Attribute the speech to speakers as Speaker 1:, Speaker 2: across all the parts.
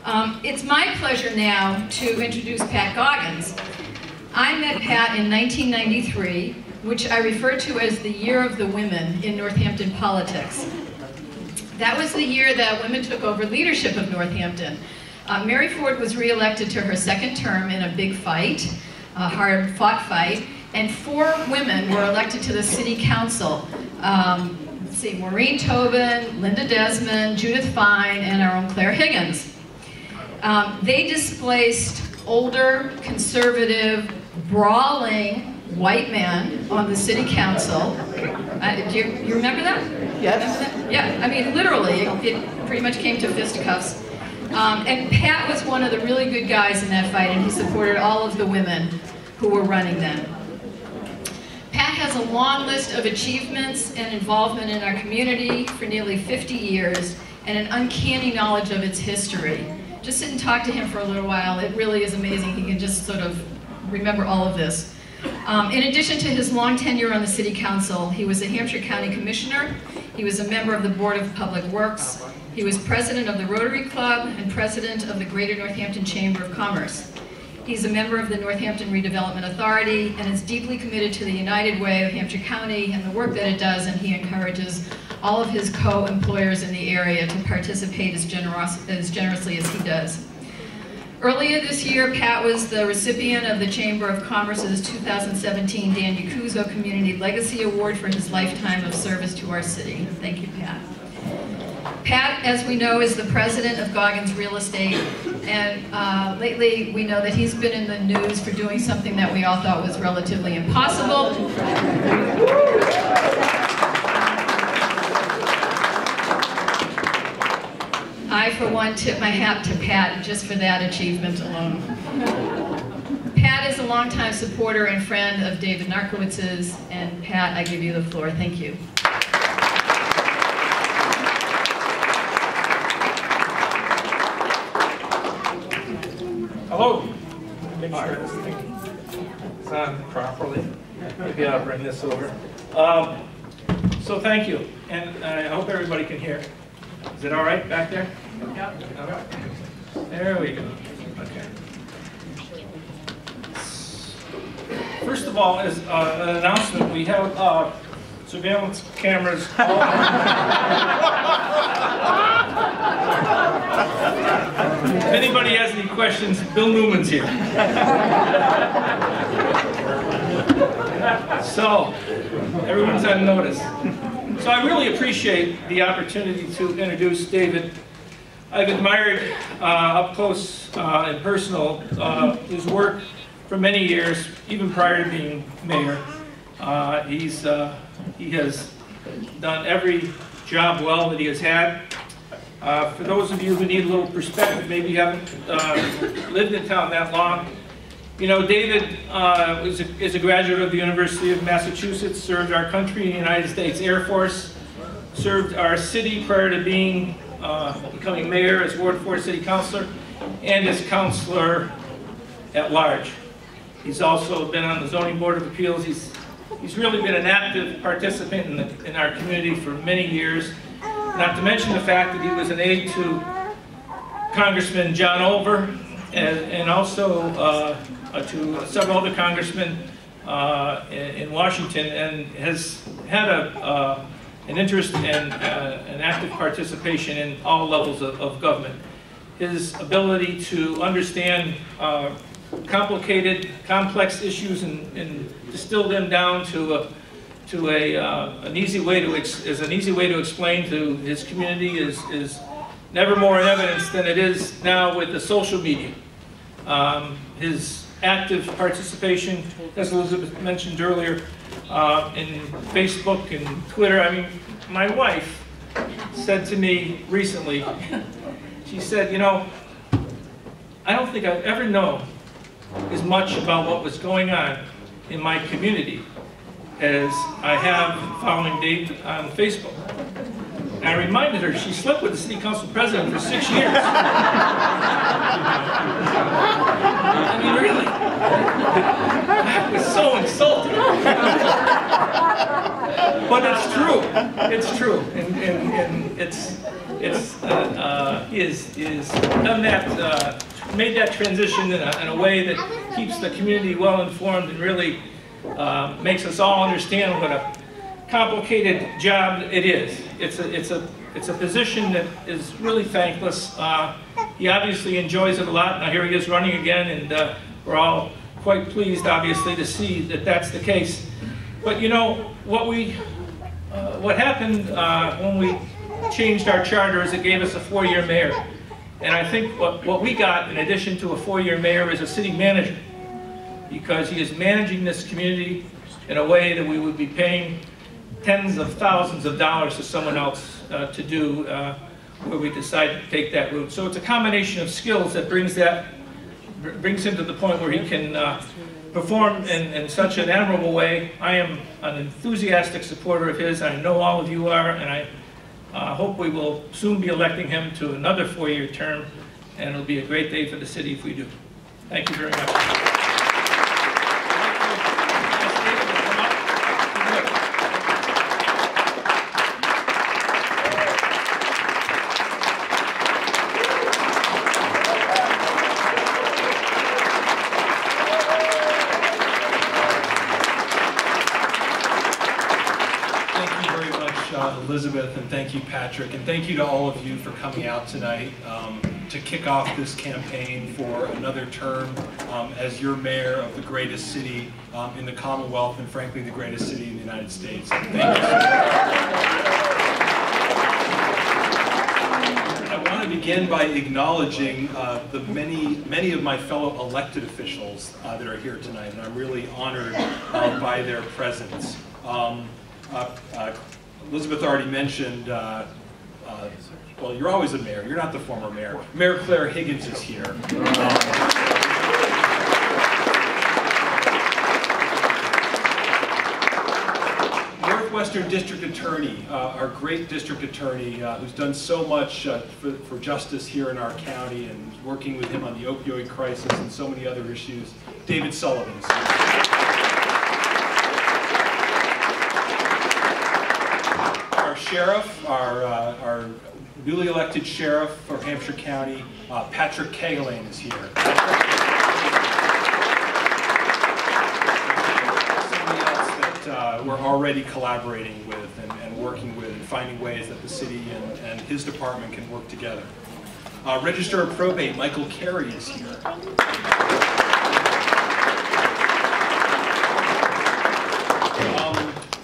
Speaker 1: It's my pleasure now to introduce Pat Goggins. I met Pat in 1993, which I refer to as the year of the women in Northampton politics. That was the year that women took over leadership of Northampton. Mary Ford was re-elected to her second term in a big fight, a hard-fought fight, and 4 women were elected to the city council. Let's see, Maureen Tobin, Linda Desmond, Judith Fine, and our own Claire Higgins. They displaced older, conservative, brawling white men on the city council. Do you remember that?
Speaker 2: Yes.
Speaker 1: Yeah, I mean, literally, it pretty much came to fisticuffs. And Pat was one of the really good guys in that fight, and he supported all of the women who were running then. Pat has a long list of achievements and involvement in our community for nearly 50 years, and an uncanny knowledge of its history. Just sit and talk to him for a little while. It really is amazing. He can just sort of remember all of this. In addition to his long tenure on the City Council, he was a Hampshire County Commissioner. He was a member of the Board of Public Works. He was president of the Rotary Club and president of the Greater Northampton Chamber of Commerce. He's a member of the Northampton Redevelopment Authority and is deeply committed to the United Way of Hampshire County and the work that it does, and he encourages all of his co-employers in the area to participate as generously as he does. Earlier this year, Pat was the recipient of the Chamber of Commerce's 2017 Dan Yakuzo Community Legacy Award for his lifetime of service to our city. Thank you, Pat. Pat, as we know, is the president of Goggins Real Estate, and lately we know that he's been in the news for doing something that we all thought was relatively impossible. I, for one, tip my hat to Pat just for that achievement alone. Pat is a longtime supporter and friend of David Narkewicz's, and Pat, I give you the floor. Thank you.
Speaker 3: Hello. Make sure this thing is on properly. Maybe I'll bring this over. So thank you, and I hope everybody can hear. Is it all right back there? Yeah. There we go. Okay. First of all, as an announcement, we have surveillance cameras. If anybody has any questions, Bill Newman's here. So, everyone's on notice. So I really appreciate the opportunity to introduce David. I've admired up close and personal his work for many years, even prior to being mayor. He has done every job well that he has had. For those of you who need a little perspective, maybe you haven't lived in town that long, you know, David is a graduate of the University of Massachusetts, served our country in the United States Air Force, served our city prior to becoming mayor as Ward 4 City Councilor, and as Councilor at large. He's also been on the Zoning Board of Appeals. He's really been an active participant in our community for many years, not to mention the fact that he was an aide to Congressman John Olver and also to several other congressmen in Washington, and has had an interest and an active participation in all levels of government. His ability to understand complicated, complex issues and distill them down to an easy way to explain to his community is never more in evidence than it is now with the social media. His active participation, as Elizabeth mentioned earlier, in Facebook and Twitter. I mean, my wife said to me recently, she said, you know, I don't think I've ever known as much about what was going on in my community as I have following Dave on Facebook. And I reminded her she slept with the city council president for 6 years. I mean, really. I was so insulted. But it's true. It's true. And is done that, made that transition in a way that keeps the community well informed and really makes us all understand what a complicated job it is. It's a position that is really thankless. He obviously enjoys it a lot. Now here he is running again, and we're all quite pleased, obviously, to see that that's the case. But you know, what happened when we changed our charter is it gave us a 4-year mayor. And I think what we got, in addition to a 4-year mayor, is a city manager, because he is managing this community in a way that we would be paying tens of thousands of dollars to someone else to do where we decide to take that route. So it's a combination of skills that brings him to the point where he can perform in such an admirable way. I am an enthusiastic supporter of his. I know all of you are, and I hope we will soon be electing him to another 4-year term, and it'll be a great day for the city if we do. Thank you very much.
Speaker 2: Elizabeth, and thank you, Patrick, and thank you to all of you for coming out tonight to kick off this campaign for another term as your mayor of the greatest city in the Commonwealth, and frankly the greatest city in the United States. Thank you. I want to begin by acknowledging the many of my fellow elected officials that are here tonight, and I'm really honored by their presence. Elizabeth already mentioned, well, you're always a mayor. You're not the former mayor. Mayor Claire Higgins is here. Northwestern District Attorney, our great district attorney, who's done so much for justice here in our county, and working with him on the opioid crisis and so many other issues, David Sullivan is here. Sheriff, our newly elected sheriff for Hampshire County, Patrick Kagelane is here. Somebody else that we're already collaborating with and working with and finding ways that the city and his department can work together. Register of Probate, Michael Carey is here.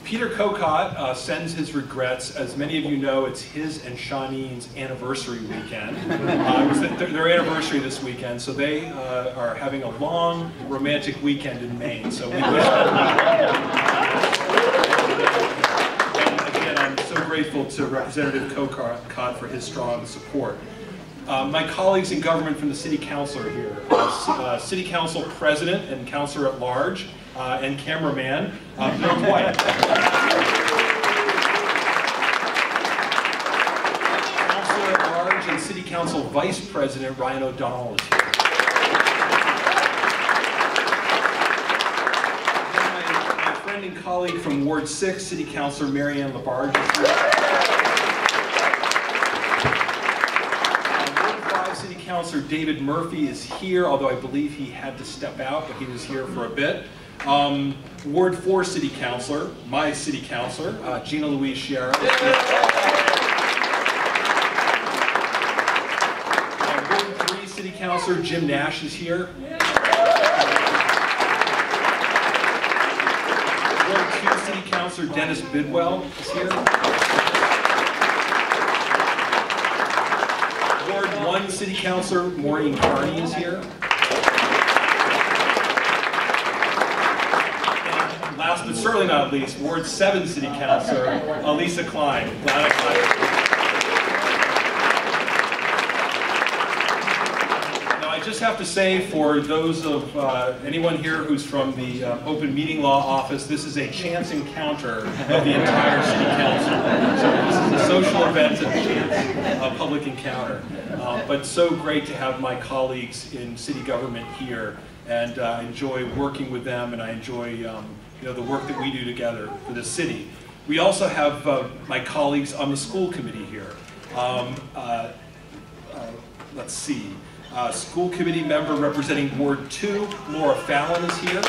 Speaker 2: Peter Kokot sends his regrets. As many of you know, it's his and Shawnene's anniversary weekend. It was their anniversary this weekend, so they are having a long romantic weekend in Maine. So we wish them and again, I'm so grateful to Representative Kokot for his strong support. My colleagues in government from the City Council are here. City Council President and Councilor at Large, and cameraman, Bill White. Councilor at Large and City Council Vice President Ryan O'Donnell is here. My friend and colleague from Ward 6, City Councilor Mary Ann Labarge is here. City Councilor David Murphy is here, although I believe he had to step out, but he was here for a bit. Ward 4 City Councilor, my City Councilor, Gina Louise Sierra. Ward 3 City Councilor Jim Nash is here. Ward 2 City Councilor Dennis Bidwell is here. Ward 1 City Councilor Maureen Carney is here. And last but certainly not least, Ward 7 City Councilor Elisa Klein. Now I just have to say, for those of anyone here who's from the Open Meeting Law Office, this is a chance encounter of the entire City Council. So this is a social event and a chance, a public encounter. But so great to have my colleagues in city government here, and I enjoy working with them, and I enjoy the work that we do together for the city. We also have my colleagues on the school committee here. Let's see. School committee member representing Ward 2, Laura Fallon is here.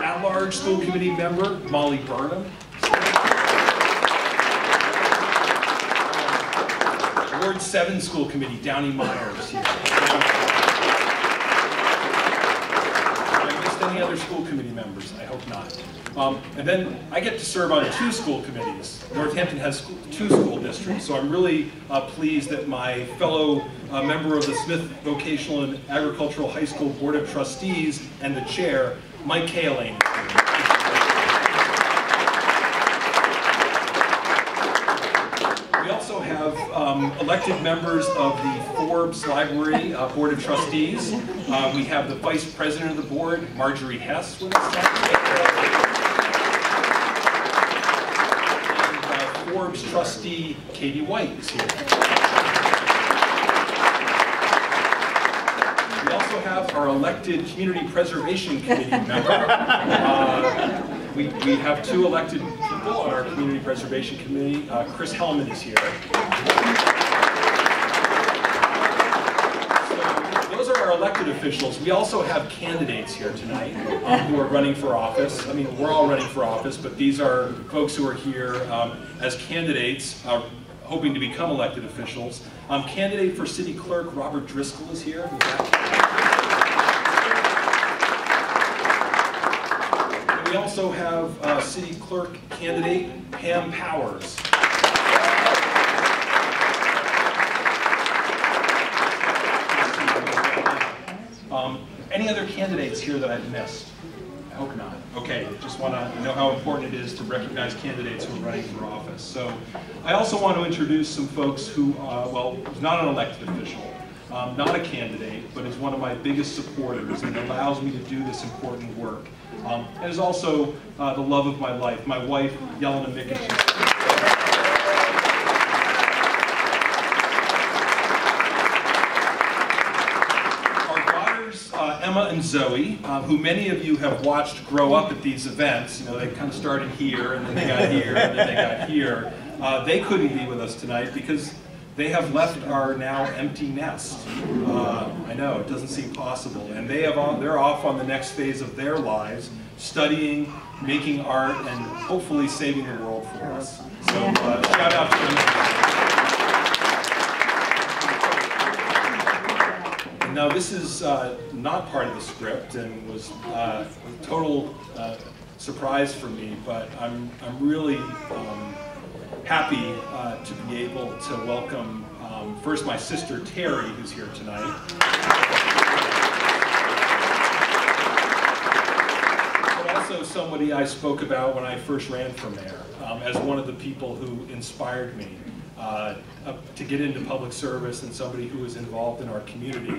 Speaker 2: At-large school committee member, Molly Burnham. Ward 7 school committee, Downey Meyer is here. Any other school committee members? I hope not. And then I get to serve on 2 school committees. Northampton has 2 school districts, so I'm really pleased that my fellow member of the Smith Vocational and Agricultural High School Board of Trustees and the chair, Mike Kaling. We also have elected members of the Forbes Library Board of Trustees. We have the Vice President of the Board, Marjorie Hess, with us today. And Forbes Trustee, Katie White, is here. We also have our elected Community Preservation Committee member. We have 2 elected people on our Community Preservation Committee. Chris Hellman is here. Those are our elected officials. We also have candidates here tonight who are running for office. I mean, we're all running for office, but these are folks who are here as candidates, hoping to become elected officials. Candidate for City Clerk, Robert Driscoll, is here. And we also have City Clerk candidate, Pam Powers. Any other candidates here that I've missed? I hope not. Okay, just want to know how important it is to recognize candidates who are running for office. So I also want to introduce some folks who, well, is not an elected official, not a candidate, but is one of my biggest supporters and allows me to do this important work. And is also the love of my life, my wife, Yelena Mikic. Emma and Zoe, who many of you have watched grow up at these events. You know, they kind of started here, and then they got here, and then they got here. They couldn't be with us tonight because they have left our now empty nest. I know, it doesn't seem possible. And they're off on the next phase of their lives, studying, making art, and hopefully saving the world for us. So shout out to them. Now this is not part of the script and was a total surprise for me, but I'm really happy to be able to welcome first my sister Terry, who's here tonight. But also somebody I spoke about when I first ran for mayor, as one of the people who inspired me to get into public service and somebody who was involved in our community.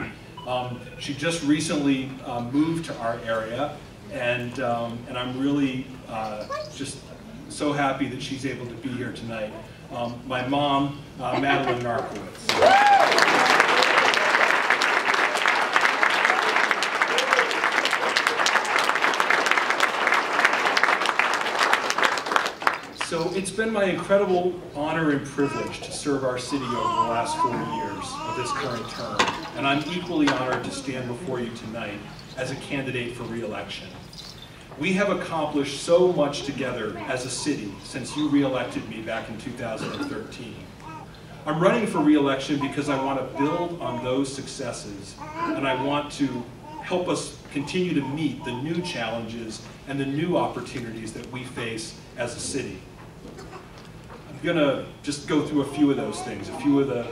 Speaker 2: She just recently moved to our area, and I'm really just so happy that she's able to be here tonight. My mom, David Narkewicz. So it's been my incredible honor and privilege to serve our city over the last 4 years of this current term, and I'm equally honored to stand before you tonight as a candidate for re-election. We have accomplished so much together as a city since you re-elected me back in 2013. I'm running for re-election because I want to build on those successes, and I want to help us continue to meet the new challenges and the new opportunities that we face as a city. I'm going to just go through a few of those things, a few of the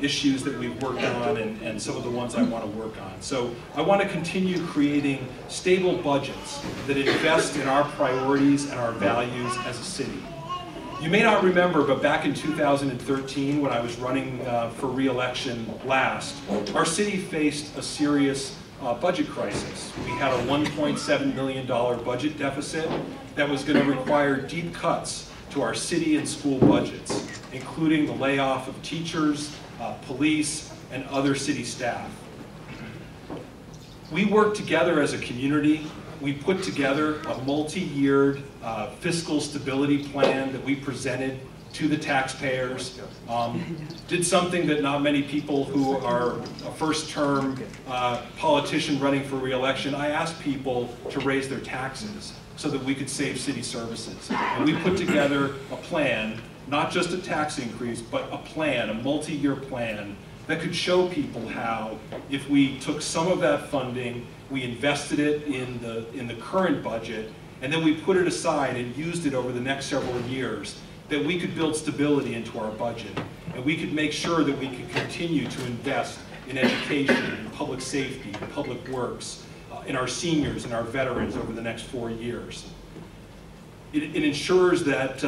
Speaker 2: issues that we've worked on and some of the ones I want to work on. So I want to continue creating stable budgets that invest in our priorities and our values as a city. You may not remember, but back in 2013, when I was running for re-election last, our city faced a serious budget crisis. We had a $1.7 million budget deficit that was going to require deep cuts to our city and school budgets, including the layoff of teachers, police, and other city staff. We worked together as a community we put together a multi-yeared fiscal stability plan that we presented to the taxpayers. Did something that not many people who are a first-term politician running for re-election, I asked people to raise their taxes so that we could save city services. And we put together a plan, not just a tax increase, but a plan, a multi-year plan that could show people how, if we took some of that funding, we invested it in the current budget, and then we put it aside and used it over the next several years, that we could build stability into our budget, and we could make sure that we could continue to invest in education, in public safety, in public works, in our seniors and our veterans over the next 4 years. It ensures that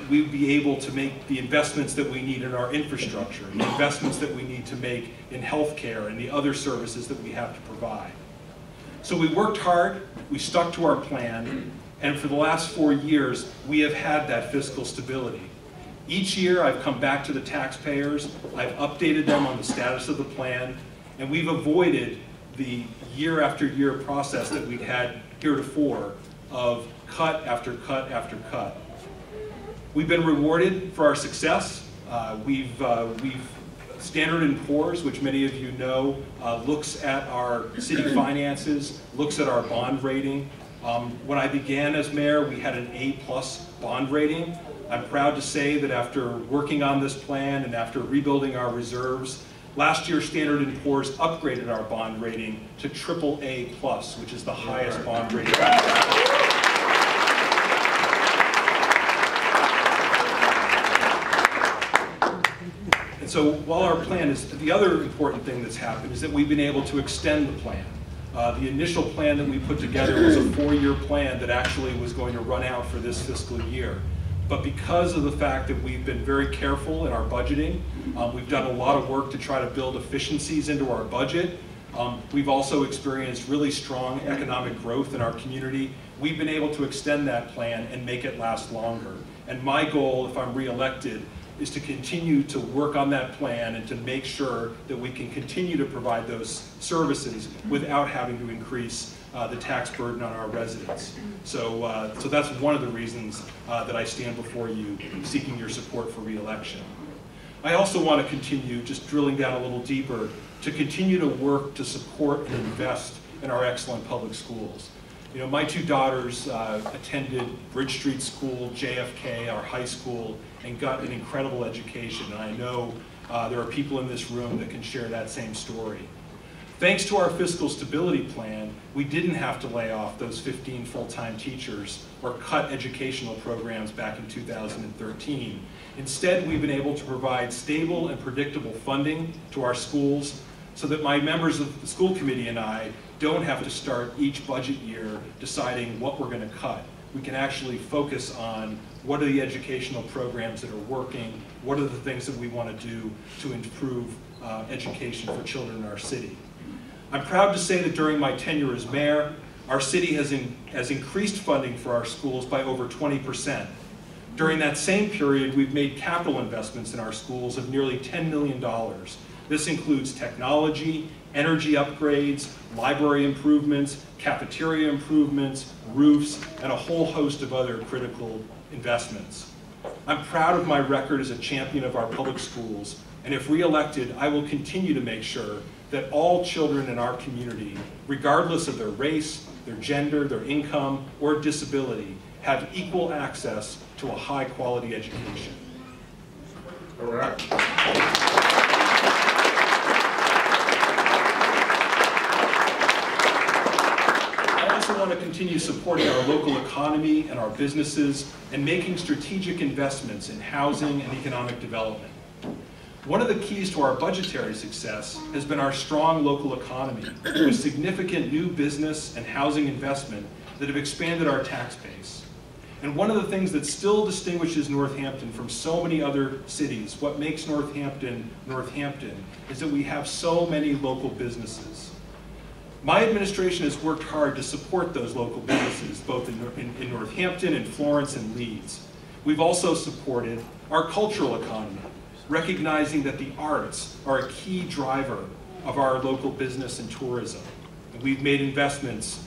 Speaker 2: we'd be able to make the investments that we need in our infrastructure, the investments that we need to make in healthcare and the other services that we have to provide. So we worked hard, we stuck to our plan, and for the last 4 years, we have had that fiscal stability. Each year, I've come back to the taxpayers, I've updated them on the status of the plan, and we've avoided the year after year process that we'd had heretofore of cut after cut after cut. We've been rewarded for our success. Standard & Poor's, which many of you know, looks at our city finances, looks at our bond rating. When I began as mayor, we had an A+ bond rating. I'm proud to say that after working on this plan and after rebuilding our reserves, last year Standard & Poor's upgraded our bond rating to AAA+, which is the highest bond rating. And so while our plan is, the other important thing that's happened is that we've been able to extend the plan. The initial plan that we put together was a 4-year plan that actually was going to run out for this fiscal year. But because of the fact that we've been very careful in our budgeting, we've done a lot of work to try to build efficiencies into our budget. We've also experienced really strong economic growth in our community. We've been able to extend that plan and make it last longer. And my goal, if I'm re-elected, is to continue to work on that plan and to make sure that we can continue to provide those services without having to increase the tax burden on our residents. So that's one of the reasons that I stand before you seeking your support for re-election. I also want to continue, just drilling down a little deeper, to continue to work to support and invest in our excellent public schools. You know, my 2 daughters attended Bridge Street School, JFK, our high school, and got an incredible education. And I know there are people in this room that can share that same story. Thanks to our fiscal stability plan, we didn't have to lay off those 15 full-time teachers or cut educational programs back in 2013. Instead, we've been able to provide stable and predictable funding to our schools so that my members of the school committee and I don't have to start each budget year deciding what we're going to cut. We can actually focus on what are the educational programs that are working, what are the things that we want to do to improve education for children in our city. I'm proud to say that during my tenure as mayor, our city has increased funding for our schools by over 20%. During that same period, we've made capital investments in our schools of nearly $10 million. This includes technology, energy upgrades, library improvements, cafeteria improvements, roofs, and a whole host of other critical investments. I'm proud of my record as a champion of our public schools, and if re-elected, I will continue to make sure that all children in our community, regardless of their race, their gender, their income, or disability, have equal access to a high-quality education.
Speaker 4: All right.
Speaker 2: I also want to continue supporting our local economy and our businesses and making strategic investments in housing and economic development. One of the keys to our budgetary success has been our strong local economy with significant new business and housing investment that have expanded our tax base. And one of the things that still distinguishes Northampton from so many other cities, what makes Northampton, Northampton, is that we have so many local businesses. My administration has worked hard to support those local businesses, both in Northampton, in Florence, and Leeds. We've also supported our cultural economy, recognizing that the arts are a key driver of our local business and tourism. And we've made investments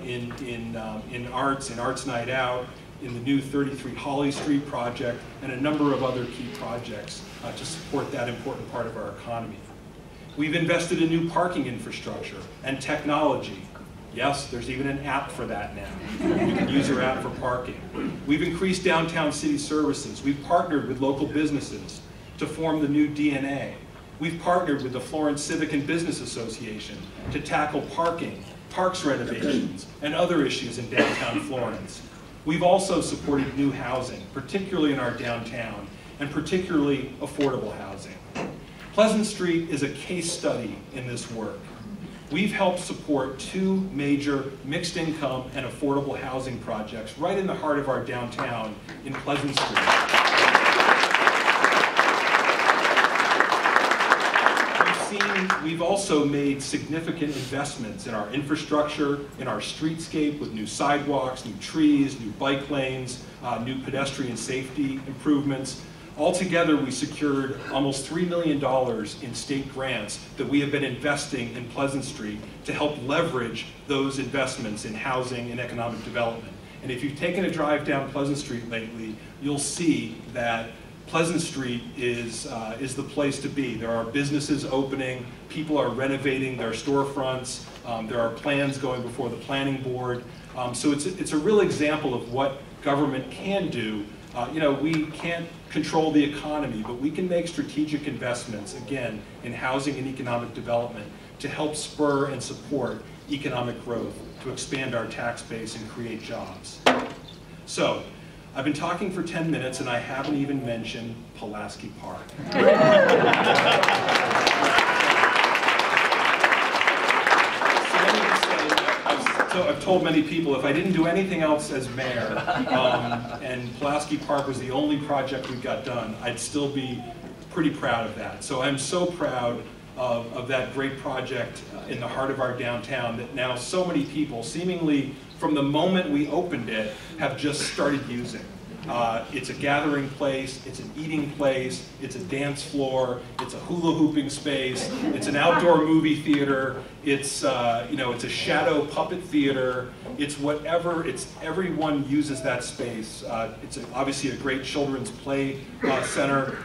Speaker 2: in Arts Night Out, in the new 33 Holly Street project, and a number of other key projects to support that important part of our economy. We've invested in new parking infrastructure and technology. Yes, there's even an app for that now. You can use your app for parking. We've increased downtown city services. We've partnered with local businesses to form the new DNA. We've partnered with the Florence Civic and Business Association to tackle parking, parks renovations, and other issues in downtown Florence. We've also supported new housing, particularly in our downtown, and particularly affordable housing. Pleasant Street is a case study in this work. We've helped support 2 major mixed income and affordable housing projects right in the heart of our downtown in Pleasant Street. We've also made significant investments in our infrastructure, in our streetscape with new sidewalks, new trees, new bike lanes, new pedestrian safety improvements. Altogether, we secured almost $3 million in state grants that we have been investing in Pleasant Street to help leverage those investments in housing and economic development. And if you've taken a drive down Pleasant Street lately, you'll see that Pleasant Street is the place to be. There are businesses opening, people are renovating their storefronts, there are plans going before the planning board. So it's a real example of what government can do. You know, we can't control the economy, but we can make strategic investments, again, in housing and economic development to help spur and support economic growth, to expand our tax base and create jobs. So, I've been talking for 10 minutes and I haven't even mentioned Pulaski Park. So I've told many people if I didn't do anything else as mayor and Pulaski Park was the only project we got done, I'd still be pretty proud of that. So I'm so proud of that great project in the heart of our downtown that now so many people, seemingly from the moment we opened it, have just started using. It's a gathering place, it's an eating place, it's a dance floor, it's a hula hooping space, it's an outdoor movie theater, it's you know, it's a shadow puppet theater, it's whatever, everyone uses that space. It's obviously a great children's play center.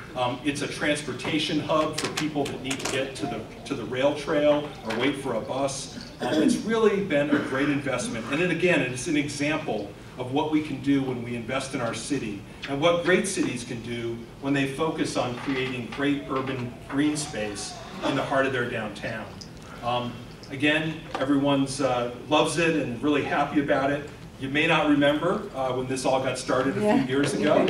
Speaker 2: It's a transportation hub for people that need to get to the rail trail or wait for a bus. It's really been a great investment, and then again, it's an example of what we can do when we invest in our city, and what great cities can do when they focus on creating great urban green space in the heart of their downtown. Again, everyone loves it and really happy about it. You may not remember when this all got started a few years ago.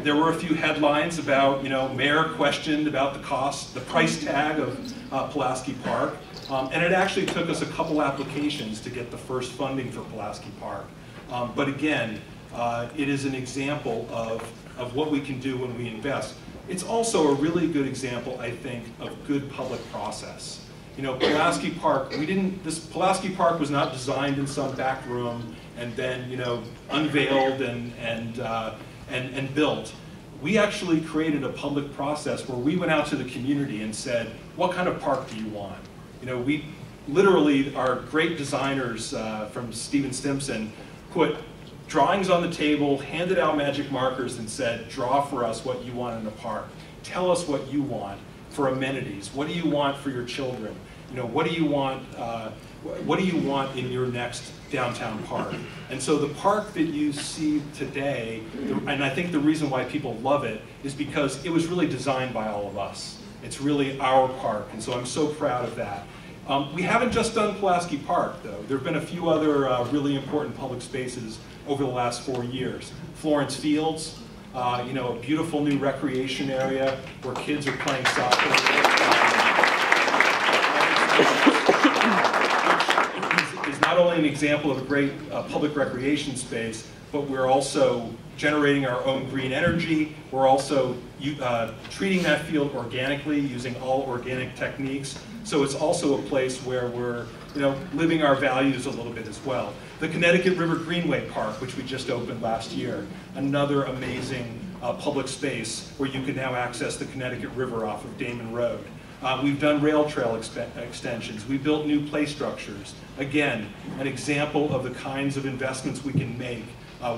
Speaker 2: There were a few headlines about, you know, mayor questioned about the cost, the price tag of Pulaski Park, and it actually took us a couple applications to get the first funding for Pulaski Park. But again, it is an example of what we can do when we invest. It's also a really good example, I think, of good public process. You know, Pulaski Park, Pulaski Park was not designed in some back room and then, you know, unveiled and built. We actually created a public process where we went out to the community and said, what kind of park do you want? You know, we literally, our great designers from Stephen Stimson put drawings on the table, handed out magic markers and said, draw for us what you want in the park. Tell us what you want for amenities. What do you want for your children? You know, what do you want in your next downtown park? And so the park that you see today, and I think the reason why people love it is because it was really designed by all of us. It's really our park, and so I'm so proud of that. We haven't just done Pulaski Park, though. There have been a few other really important public spaces over the last 4 years. Florence Fields, you know, a beautiful new recreation area where kids are playing soccer. Is not only an example of a great public recreation space, but we're also generating our own green energy. We're also treating that field organically, using all organic techniques. So it's also a place where we're, you know, living our values a little bit as well. The Connecticut River Greenway Park, which we just opened last year, another amazing public space where you can now access the Connecticut River off of Damon Road. We've done rail trail extensions. We built new play structures. Again, an example of the kinds of investments we can make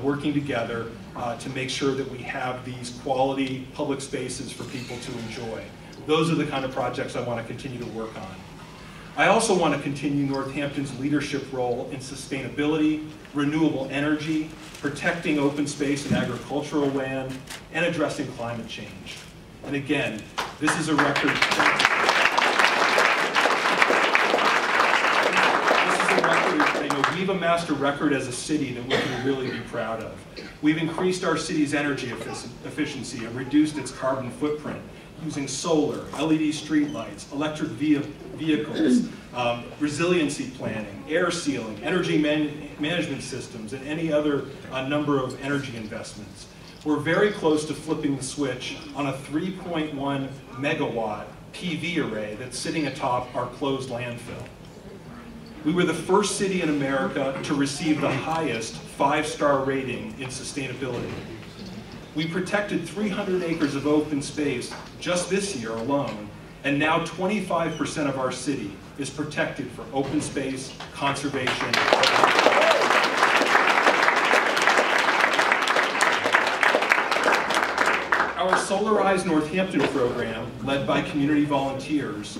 Speaker 2: working together to make sure that we have these quality public spaces for people to enjoy. Those are the kind of projects I want to continue to work on. I also want to continue Northampton's leadership role in sustainability, renewable energy, protecting open space and agricultural land, and addressing climate change. And again, this is a record. We've amassed a record as a city that we can really be proud of. We've increased our city's energy efficiency and reduced its carbon footprint using solar, LED streetlights, electric vehicles, resiliency planning, air sealing, energy management systems, and any other number of energy investments. We're very close to flipping the switch on a 3.1 megawatt PV array that's sitting atop our closed landfill. We were the first city in America to receive the highest 5-star rating in sustainability. We protected 300 acres of open space just this year alone, and now 25% of our city is protected for open space, conservation. Our Solarize Northampton program, led by community volunteers,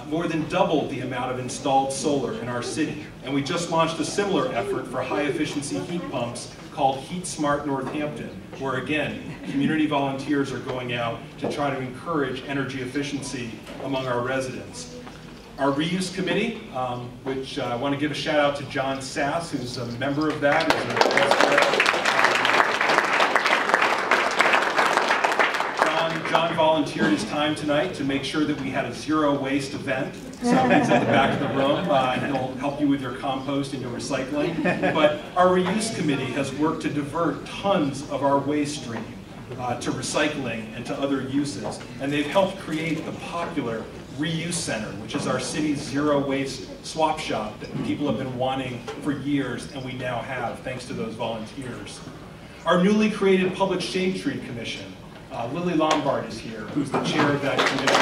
Speaker 2: more than doubled the amount of installed solar in our city. And we just launched a similar effort for high-efficiency heat pumps called Heat Smart Northampton, where again, community volunteers are going out to try to encourage energy efficiency among our residents. Our reuse committee, which I want to give a shout out to John Sass, who's a member of that. John volunteered his time tonight to make sure that we had a zero waste event. So he's at the back of the room, and he'll help you with your compost and your recycling. But our reuse committee has worked to divert tons of our waste stream to recycling and to other uses. And they've helped create the popular Reuse Center, which is our city's zero waste swap shop that people have been wanting for years, and we now have, thanks to those volunteers. Our newly created Public Shade Tree Commission. Lily Lombard is here, who's the chair of that commission.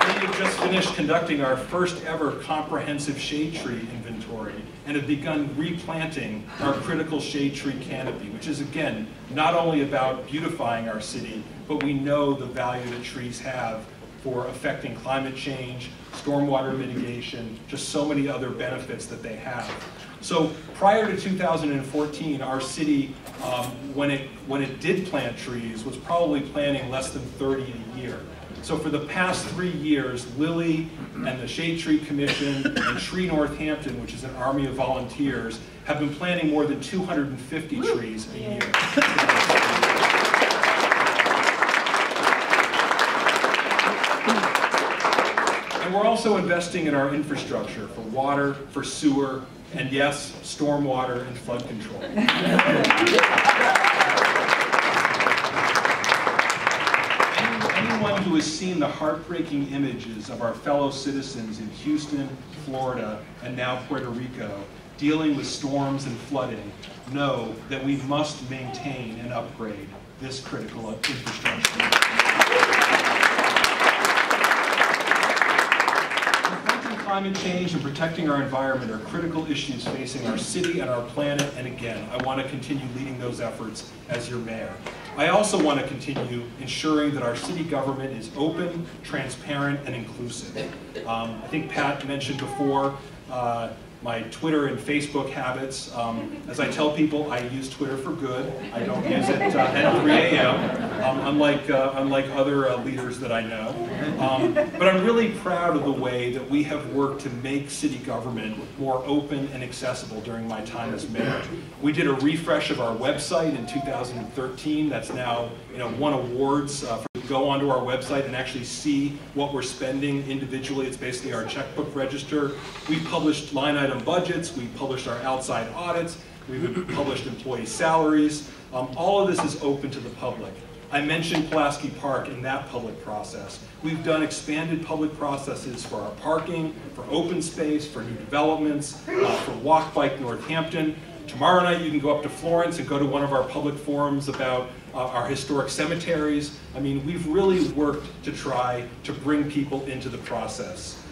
Speaker 2: We have just finished conducting our first ever comprehensive shade tree inventory and have begun replanting our critical shade tree canopy, which is, again, not only about beautifying our city, but we know the value that trees have for affecting climate change, stormwater mitigation, just so many other benefits that they have. So prior to 2014, our city, when it did plant trees, was probably planting less than 30 a year. So for the past 3 years, Lily and the Shade Tree Commission and Tree Northampton, which is an army of volunteers, have been planting more than 250 trees a year. And we're also investing in our infrastructure for water, for sewer, and yes, stormwater and flood control. Anyone who has seen the heartbreaking images of our fellow citizens in Houston, Florida, and now Puerto Rico dealing with storms and flooding know that we must maintain and upgrade this critical infrastructure. Climate change and protecting our environment are critical issues facing our city and our planet, and again, I want to continue leading those efforts as your mayor. I also want to continue ensuring that our city government is open, transparent, and inclusive. I think Pat mentioned before my Twitter and Facebook habits. As I tell people, I use Twitter for good. I don't use it at 3 a.m., unlike other leaders that I know. But I'm really proud of the way that we have worked to make city government more open and accessible during my time as mayor. We did a refresh of our website in 2013. That's now won awards. Go onto our website and actually see what we're spending individually. It's basically our checkbook register. We published line item budgets. We published our outside audits. We've published employee salaries. All of this is open to the public. I mentioned Pulaski Park in that public process. We've done expanded public processes for our parking, for open space, for new developments, for Walk Bike Northampton. Tomorrow night you can go up to Florence and go to one of our public forums about our historic cemeteries. I mean, we've really worked to try to bring people into the process.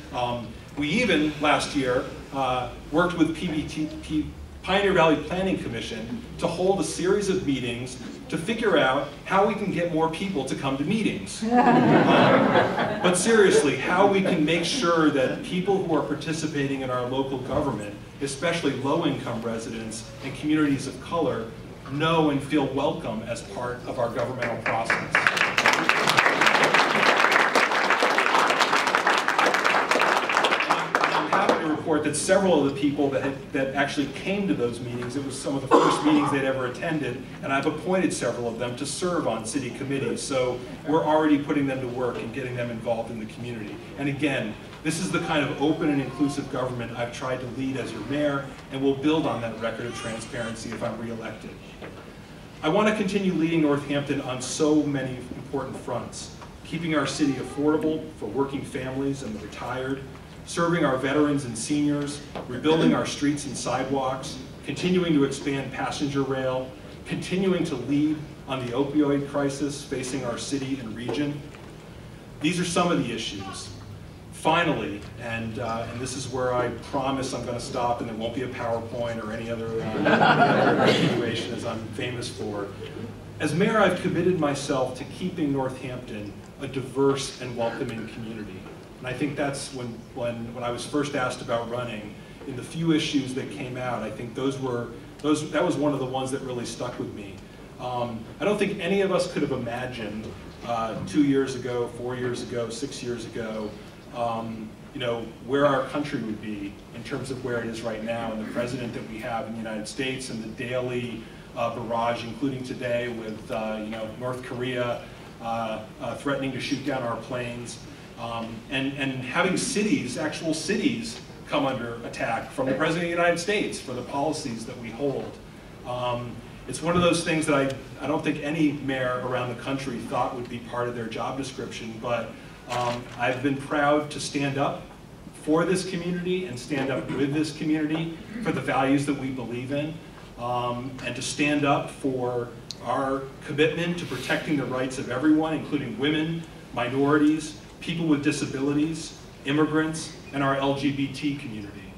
Speaker 2: We even, last year, worked with Pioneer Valley Planning Commission to hold a series of meetings to figure out how we can get more people to come to meetings. But seriously, how we can make sure that people who are participating in our local government, especially low-income residents and communities of color, know and feel welcome as part of our governmental process. Report that several of the people that actually came to those meetings, it was some of the first meetings they'd ever attended, and I've appointed several of them to serve on city committees, so we're already putting them to work and getting them involved in the community. And again, this is the kind of open and inclusive government I've tried to lead as your mayor, and will build on that record of transparency if I'm reelected. I want to continue leading Northampton on so many important fronts, keeping our city affordable for working families and the retired, serving our veterans and seniors, rebuilding our streets and sidewalks, continuing to expand passenger rail, continuing to lead on the opioid crisis facing our city and region. These are some of the issues. Finally, and this is where I promise I'm going to stop and there won't be a PowerPoint or any other continuation as I'm famous for. As mayor, I've committed myself to keeping Northampton a diverse and welcoming community. And I think that's when I was first asked about running, in the few issues that came out, I think that was one of the ones that really stuck with me. I don't think any of us could have imagined 2 years ago, 4 years ago, 6 years ago, you know, where our country would be in terms of where it is right now, and the president that we have in the United States, and the daily barrage, including today with you know, North Korea threatening to shoot down our planes. And having cities, actual cities, come under attack from the President of the United States for the policies that we hold. It's one of those things that I don't think any mayor around the country thought would be part of their job description, but I've been proud to stand up for this community and stand up with this community for the values that we believe in, and to stand up for our commitment to protecting the rights of everyone, including women, minorities, people with disabilities, immigrants, and our LGBT community.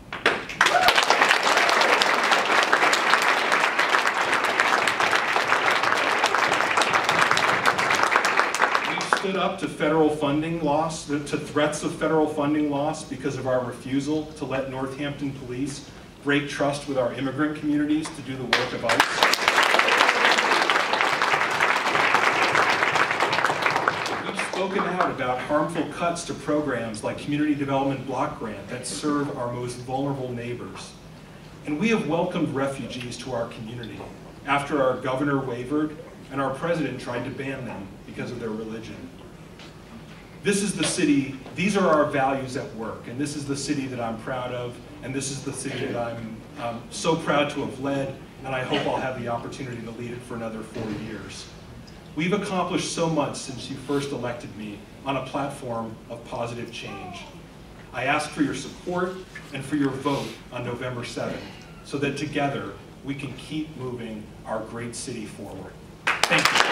Speaker 2: We stood up to federal funding loss, to threats of federal funding loss because of our refusal to let Northampton police break trust with our immigrant communities to do the work of ICE. Spoken out about harmful cuts to programs like Community Development Block Grant that serve our most vulnerable neighbors. And we have welcomed refugees to our community after our governor wavered and our president tried to ban them because of their religion. This is the city, these are our values at work, and this is the city that I'm proud of, and this is the city that I'm so proud to have led, and I hope I'll have the opportunity to lead it for another 4 years. We've accomplished so much since you first elected me on a platform of positive change. I ask for your support and for your vote on November 7th so that together we can keep moving our great city forward. Thank you.